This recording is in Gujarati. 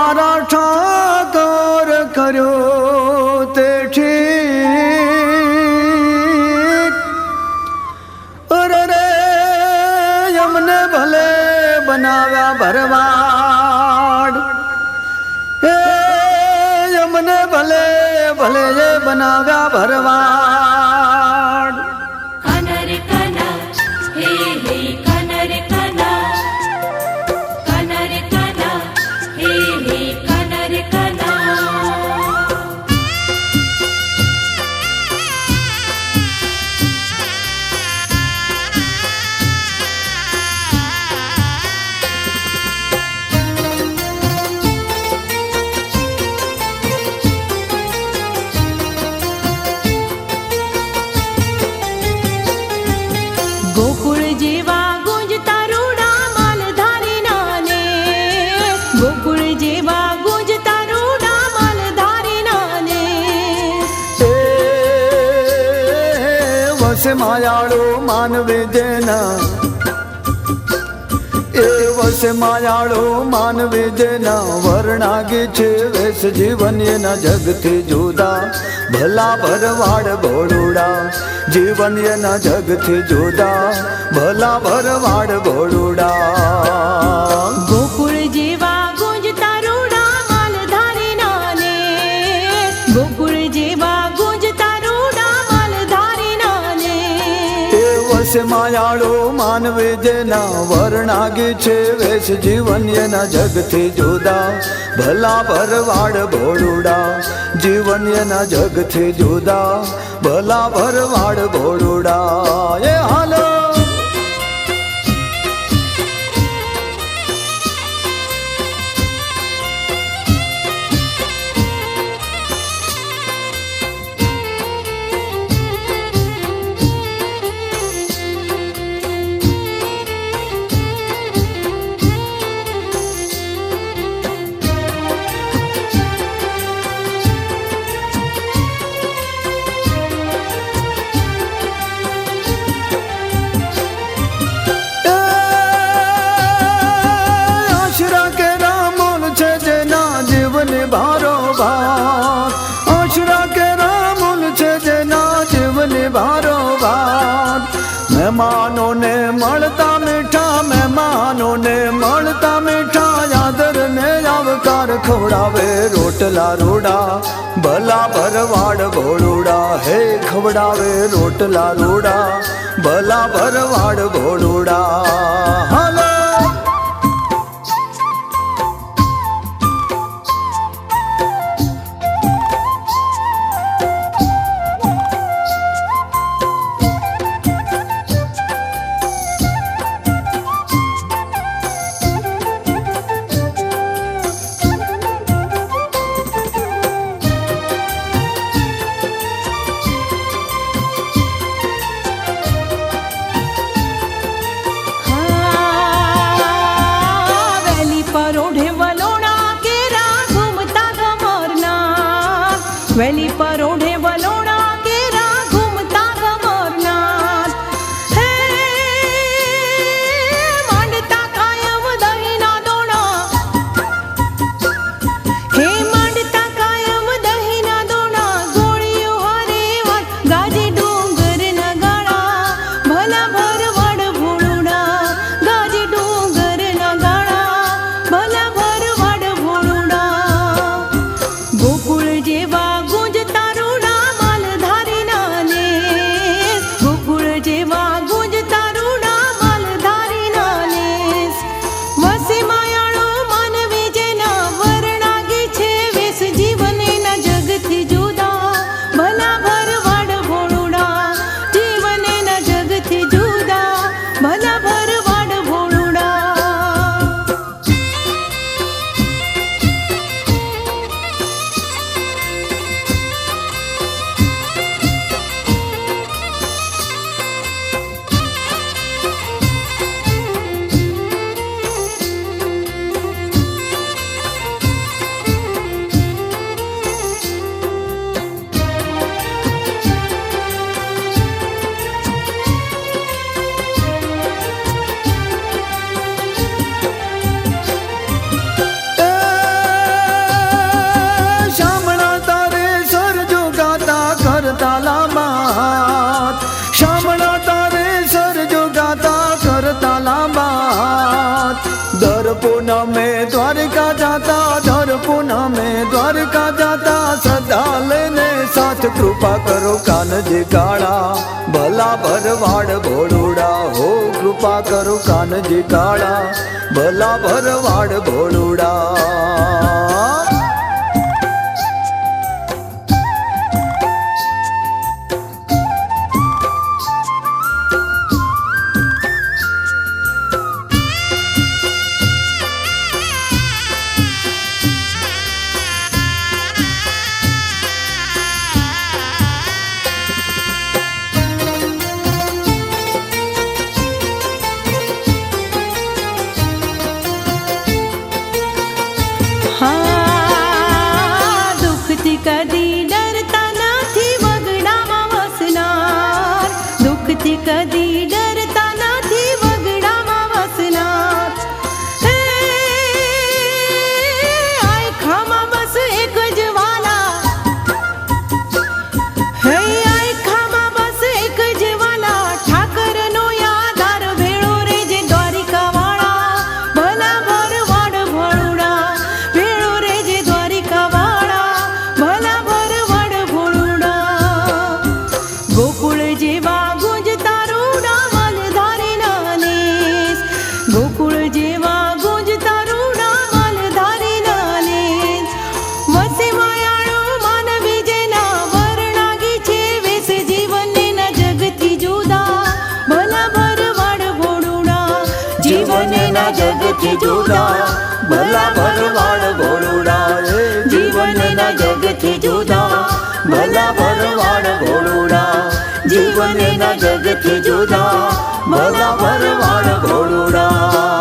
મારા ઠાકોર કર્યો તે ઠીક અરે રે અમને ભલે બનાવ્યા ભરવાડ એ અમને ભલે ભલે બનાવ્યા ભરવાડ કનર કના હે હે કનર કના કનર કના હે હે કનર કના ગોકુળ જેવા ગુંજતા રૂડા માલધારી નાને ગોકુળ જેવા ગુંજતા રૂડા માલધારી નાને એ વસે માયાળો માનવે જેના એ વસે માયાળો માનવે જેના વર્ણાગી છે વેશ જીવન એના જગથી જુદા ભલા ભરવાડ ભોળુડા જીવન એના જગથી જુદા ભલા ભરવાડ ભોળુડા ગોકુળ જેવા ગુંજતા રૂડા માલધારી નાને ગોકુળ જેવા ગુંજતા રૂડા માલધારી નાને એ વસે માયાળો માનવે જેના વર્ણાગી છે વેશ જીવન એના જગથી જુદા ભલા ભરવાડ ભોળુડા જીવન એના જગથી જુદા ભલા ભરવાડ ભોળુડા એ હાલો મહેમાનોને મળતા મીઠા મહેમાનોને મળતા મીઠા યાદર ને આવકાર ખવડાવે રોટલા રોડા ભલા ભરવાડ ભોળુડા હે ખવડાવે રોટલા રોડા ભલા ભરવાડ ભોળુડા હાલો વેલી પર ઓઢે વલોણા કેરા ઘૂમતા ગમરનાથ હે માંડતા કાયમ દહીંના દોણા હે માંડતા કાયમ દહીંના દોણા ગોળીઓ હરે વાત ગાજે ડુંગર નગાડા ભલા ભરવાડ ભોળુડા ગાજે ડુંગર નગાડા ભલા ભરવાડ ભોળુડા ગોકુળ જેવા ગુંજતા રૂડા કૃપા કરું કાનજી કાળા ભલા ભરવાડ ભોળુડા હા દુઃખથી કદી ડરતા નથી વગડામાં વસનાર દુઃખથી કદી ડરતા નથી વગડામાં વસનાર હે આયખામાં બસ એક જ વાલા હે આયખામાં બસ એક જ વાલા ઠાકરનો યાદાર ભેળો રેજે દ્વારિકા વાળા ભલા ભરવાડ ભોળુડા ભેળો રેજે દ્વારિકા વાળા ભલા ભરવાડ ભોળુડા ગોકુળ જેવા ગુંજતા રૂડા માલધારી નાનેસ ગોકુળ જેવા ગુંજતા રૂડા માલધારી નાનેસ વસે માયાળો માનવી જેના વરણાગી છે વેસ જીવનને ના જગથી જુદા ભલા ભરવાડ ભોળુડા જીવને ના જગથી જુદા ભલા ભરવાડ ભોળુડા જીવને ના જગથી જુદા ભલા ભરવાડ ભોળુડા જીવને ના જગથી જુદા ભલા ભરવાડ ભોળુડા